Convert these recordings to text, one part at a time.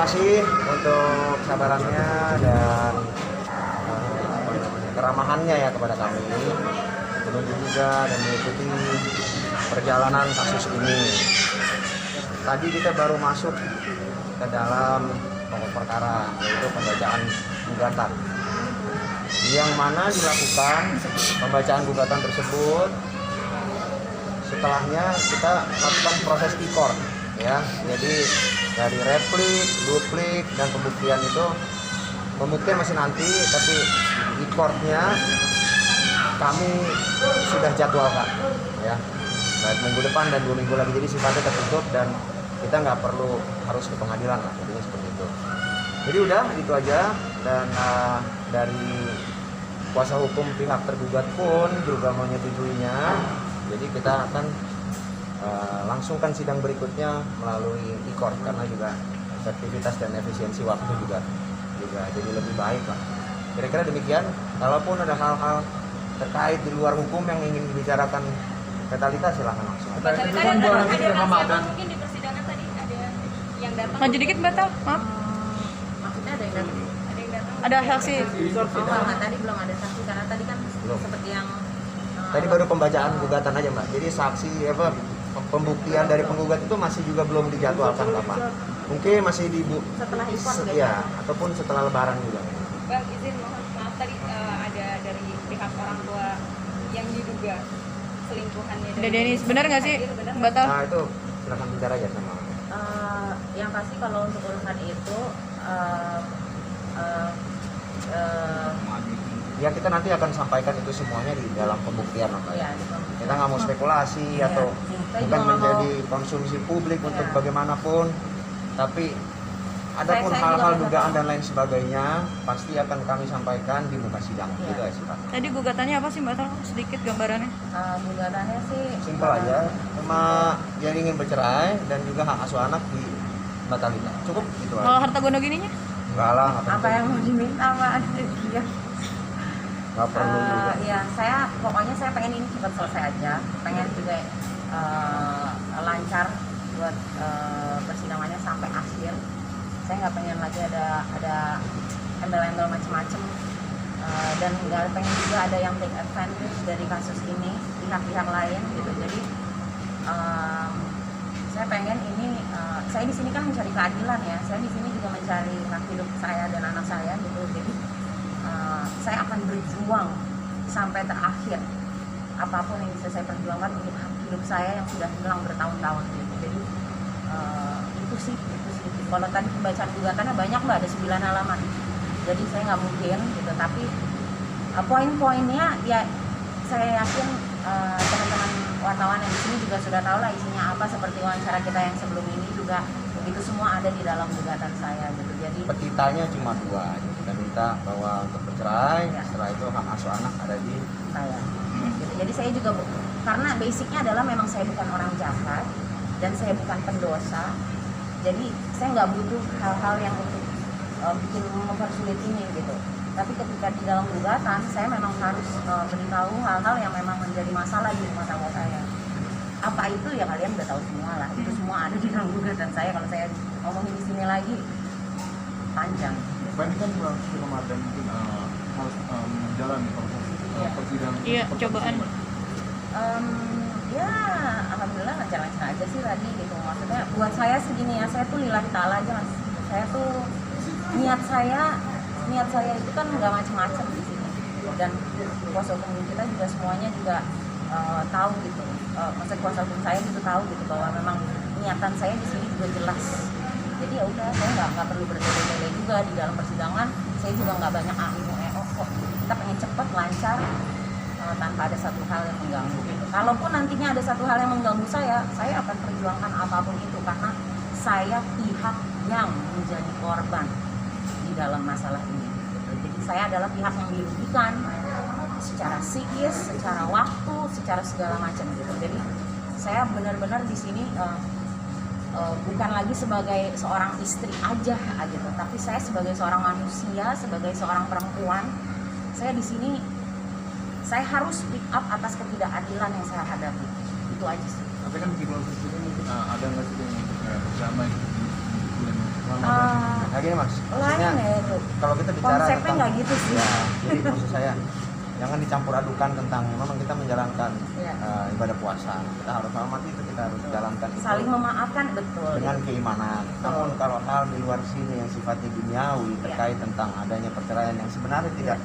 kasih untuk kesabarannya dan keramahannya ya kepada kami, menunggu juga dan mengikuti perjalanan kasus ini. Tadi kita baru masuk ke dalam pokok perkara, yaitu pembacaan gugatan, yang mana dilakukan pembacaan gugatan tersebut. Setelahnya kita lakukan proses e-court, ya. Jadi dari replik, duplik, dan pembuktian itu, pembuktian masih nanti, tapi e-courtnya kami sudah jadwalkan, ya. Baik minggu depan dan 2 minggu lagi, jadi sifatnya tertutup dan kita nggak perlu harus ke pengadilan lah, jadinya seperti itu. Jadi udah itu aja, dan dari kuasa hukum pihak tergugat pun juga menyetujuinya. Jadi kita akan langsungkan sidang berikutnya melalui e-court, karena juga efektivitas dan efisiensi waktu juga jadi lebih baik lah. Kira-kira demikian. Kalaupun ada hal-hal terkait di luar hukum yang ingin dibicarakan Talita, silahkan langsung. Ada mungkin di persidangan tadi ada yang datang. Maju dikit Mbak Tal, maaf. Maksudnya ada yang datang? Ada yang datang. Ada saksi. Enggak, tadi belum ada saksi karena tadi kan Belum. seperti yang Tadi baru pembacaan gugatan aja Mbak. Jadi saksi pembuktian dari penggugat itu masih juga belum dijadwalkan Bapak. Mungkin masih setelah e-court ya, ataupun setelah lebaran juga. Bang, izin mohon maaf tadi ada dari pihak orang tua yang diduga selingkuhannya. Ada Denis, benar nggak sih Benar. Mbak Tal? Nah itu silakan bicara aja sama. yang pasti kalau untuk urusan itu Ya kita nanti akan sampaikan itu semuanya di dalam pembuktian Mbak. ya, Kita nggak mau spekulasi Iya. atau Saya bukan juga nggak menjadi konsumsi publik untuk Iya. bagaimanapun, tapi adapun Saya hal-hal juga dugaan nggak dan lain sebagainya pasti akan kami sampaikan di muka sidang. Iya. Gitu ya sih Pak. Tadi gugatannya apa sih Mbak Tal? Sedikit gambarannya. gugatannya sih Simpel aja, cuma dia ingin bercerai dan juga hak asuh anak di Mbak Talita. Cukup gitu Kalau aja. harta gono gininya? Enggak lah, nggak apa penting. yang mau diminta Mbak dia. Nggak perlu juga. Ya saya pokoknya saya pengen ini cepat selesai aja, pengen juga lancar buat persidangannya sampai akhir. Saya nggak pengen lagi ada embel-embel macem-macem, dan nggak pengen juga ada yang take advantage dari kasus ini pihak-pihak lain gitu. Jadi saya pengen ini saya di sini kan mencari keadilan ya, saya di sini juga mencari hak hidup saya dan anak saya gitu. Jadi saya akan berjuang sampai terakhir apapun yang bisa saya perjuangkan untuk hak hidup saya yang sudah hilang bertahun-tahun gitu. Jadi itu sih. Kalau tadi pembacaan gugatannya banyak Mbak, ada 9 halaman. Jadi saya nggak mungkin gitu, tapi poin-poinnya ya saya yakin teman-teman wartawan yang di sini juga sudah tahu lah isinya apa, seperti wawancara kita yang sebelum ini juga itu semua ada di dalam gugatan saya gitu. Jadi Petitanya cuma 2, kita minta bahwa untuk bercerai, Ya. setelah itu hak asuh anak ada di saya gitu. Jadi saya juga karena basicnya adalah memang saya bukan orang jahat dan saya bukan pendosa. Jadi saya nggak butuh hal-hal yang untuk bikin mempersulit ini gitu. Tapi ketika di dalam gugatan saya memang harus beritahu hal-hal yang memang menjadi masalah di rumah tangga saya. Apa itu ya kalian udah tahu semua lah. Itu semua ada di dalam gugatan saya. Kalau saya ngomongin di sini lagi panjang. Ini kan sudah Ramadan mungkin harus menjalani proses persidangan. Iya, seperti cobaan. apa? Ya alhamdulillah lancar-lancar aja sih tadi gitu. Maksudnya buat saya segini ya, saya tuh lillahi ta'ala aja Mas. Saya tuh niat saya itu kan nggak macam-macam di sini. Dan kuasa hukum kita juga semuanya juga tahu gitu. Maksud kuasa hukum saya itu tahu gitu bahwa memang niatan saya di sini juga jelas. Jadi ya udah, saya nggak perlu bertele-tele juga di dalam persidangan. Saya juga nggak banyak kok. Kita pengen cepet, lancar, tanpa ada satu hal yang mengganggu gitu. Kalaupun nantinya ada satu hal yang mengganggu saya akan perjuangkan apapun itu karena saya pihak yang menjadi korban di dalam masalah ini gitu. Jadi saya adalah pihak yang dirugikan secara psikis, secara waktu, secara segala macam gitu. Jadi saya benar-benar di sini bukan lagi sebagai seorang istri aja gitu, tapi saya sebagai seorang manusia, sebagai seorang perempuan, saya di sini saya harus speak up atas ketidakadilan yang saya hadapi. Itu aja sih. Tapi kan di proses itu mungkin ada nggak sih yang bersama gitu di bulan Nah gini mas, maksudnya lain ya itu. kalau kita bicara Konsepnya tentang nggak gitu sih. ya, jadi maksud saya jangan dicampur adukan tentang memang kita menjalankan Iya. ibadah puasa, kita harus hormati itu, kita harus jalankan itu Saling memaafkan, betul. dengan keimanan. Namun kalau hal di luar sini yang sifatnya duniawi terkait tentang adanya perceraian yang sebenarnya tidak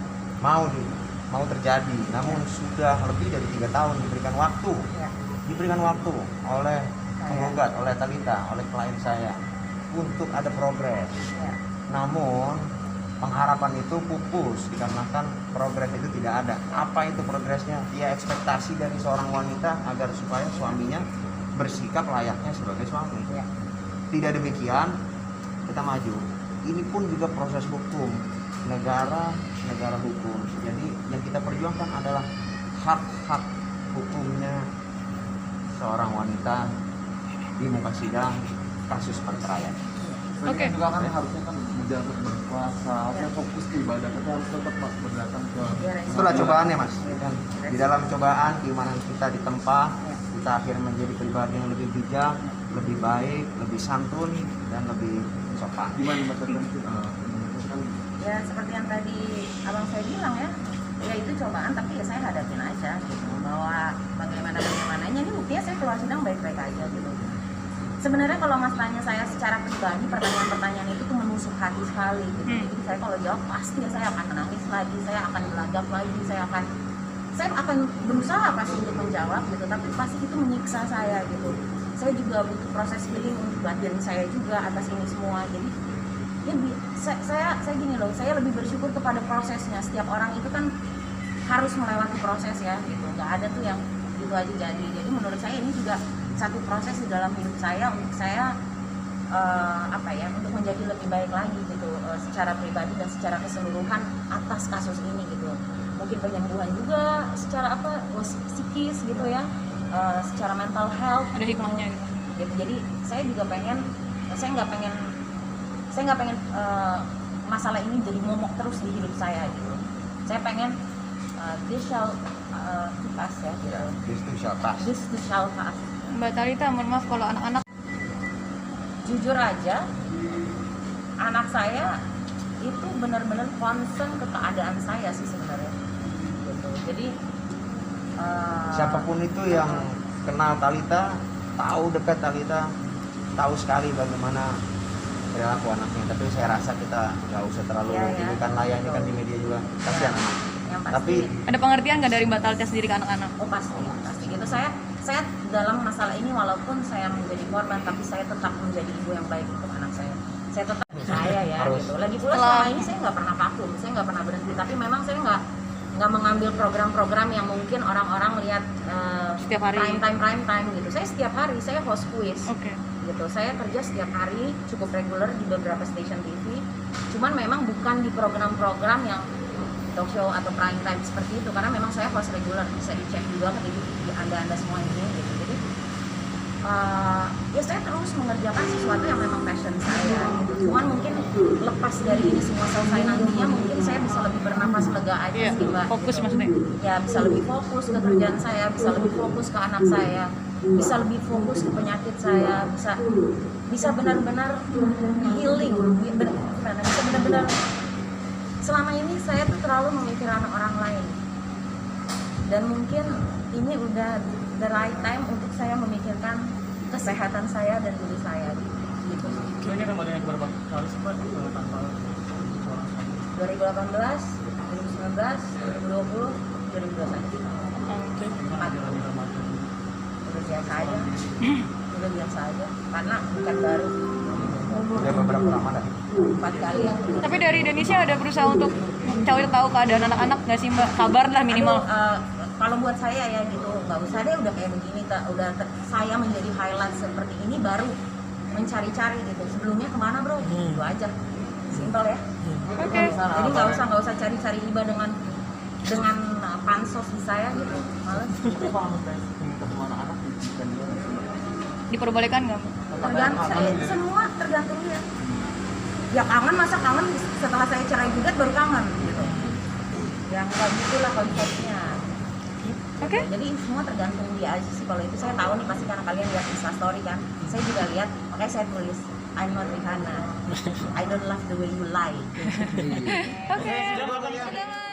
mau terjadi, namun sudah lebih dari 3 tahun diberikan waktu Ya. oleh penggugat, oleh Talita, oleh klien saya untuk ada progres. Ya. Namun pengharapan itu pupus dikarenakan progres itu tidak ada. Apa itu progresnya? Ya ekspektasi dari seorang wanita agar supaya suaminya bersikap layaknya sebagai suami. Ya. Tidak demikian, kita maju. Ini pun juga proses hukum, negara hukum. Jadi yang kita perjuangkan adalah hak-hak hukumnya seorang wanita di muka sidang kasus perceraian. Oke. Juga kan harusnya kan menjaga berpuasa, harusnya fokus ke ibadah, tapi harus tetap berdatang ke Itulah cobaannya mas. Kan? Di dalam cobaan keimanan kita ditempa, kita akhirnya menjadi pribadi yang lebih bijak, lebih baik, lebih santun, dan lebih sopan. gimana mbak tadi kan Ya seperti yang tadi abang saya bilang ya itu cobaan, tapi ya saya hadapin aja gitu, bahwa bagaimananya ini buktinya saya keluar sidang baik-baik aja gitu. Sebenarnya kalau mas tanya saya secara pribadi, pertanyaan-pertanyaan itu tuh menusuk hati sekali gitu. Jadi saya kalau jawab pasti ya saya akan menangis lagi, saya akan gelagap lagi, saya akan berusaha pasti untuk menjawab gitu, tapi pasti itu menyiksa saya gitu. Saya juga butuh proses healing untuk batin saya juga atas ini semua. Jadi ya, saya gini loh, saya lebih bersyukur kepada prosesnya. Setiap orang itu kan harus melewati proses ya gitu, nggak ada tuh yang gitu aja jadi. Jadi menurut saya ini juga satu proses di dalam hidup saya untuk saya untuk menjadi lebih baik lagi gitu, secara pribadi dan secara keseluruhan atas kasus ini gitu. Mungkin penyembuhan juga secara psikis gitu ya, secara mental health Ada hikmahnya gitu. Jadi saya juga saya nggak pengen masalah ini jadi momok terus di hidup saya gitu. Saya pengen this shall pass ya gitu. This too shall pass. Mbak Talita, mohon maaf kalau anak-anak Jujur aja, anak saya itu benar-benar concern ke keadaan saya sih sebenarnya gitu. Jadi Siapapun itu yang kenal Talita, tahu dekat Talita, tahu sekali bagaimana perilaku anaknya. Tapi saya rasa kita nggak usah terlalu tinggikan layar, ini kan di media juga kasihan anak. yang pasti, Tapi ada pengertian nggak dari Mbak Talita sendiri ke anak-anak? oh pasti gitu. Saya dalam masalah ini walaupun saya menjadi korban, tapi saya tetap menjadi ibu yang baik untuk anak saya. Saya tetap percaya ya gitu. Lagi pula selama ini saya nggak pernah vakum, saya nggak pernah berhenti. Tapi memang saya nggak mengambil program-program yang mungkin orang-orang lihat Setiap hari. prime time gitu. Saya setiap hari saya host quiz. Oke. Gitu. Saya kerja setiap hari cukup reguler di beberapa stasiun TV. Cuman memang bukan di program-program yang talk show atau prime time seperti itu, karena memang saya host reguler, bisa dicek juga di anda semua ini gitu. Jadi ya saya terus mengerjakan sesuatu yang memang passion saya gitu. Cuman mungkin lepas dari ini semua selesai nantinya, mungkin saya bisa lebih bernafas lega aja Iya, sih mbak. fokus gitu. maksudnya. Ya bisa lebih fokus ke kerjaan saya, bisa lebih fokus ke anak saya, bisa lebih fokus ke penyakit saya, bisa benar-benar healing, bisa benar-benar. Selama ini saya tuh terlalu memikirkan orang lain, dan mungkin ini udah the right time untuk saya memikirkan kesehatan saya dan diri saya gitu. ini kan ada yang berapa kali sih mbak tanpa seorang suami? 2018, 2019, 2020, 2021. Oke. Gimana jalan Ramadan? Udah biasa aja, karena bukan baru udah beberapa Ramadan. 4 kali yang Tapi dari Indonesia ada berusaha untuk cari tahu keadaan anak-anak nggak sih Mbak? Kabar lah minimal. Kalau buat saya ya gitu, nggak usah deh udah kayak begini, saya menjadi highlight seperti ini baru mencari-cari gitu. Sebelumnya kemana bro? Itu aja, simpel ya. Oke. Jadi nggak usah cari-cari iba dengan pansos di saya gitu, malah Itu kalau ketemu anak-anak bukan dia nggak sih? Diperbolehkan nggak Mbak? tergantung saya, semua tergantung dia. Ya kangen, masa kangen setelah saya cerai juga baru kangen gitu. Yang nggak gitulah konsepnya. Oke. Jadi semua tergantung dia aja sih. Kalau itu saya tahu nih pasti karena kalian lihat Instastory kan. Saya juga lihat, makanya saya tulis. I'm not Rihanna. I don't love the way you lie. Oke. Sudah, Bang, ya. Sudah, Mas.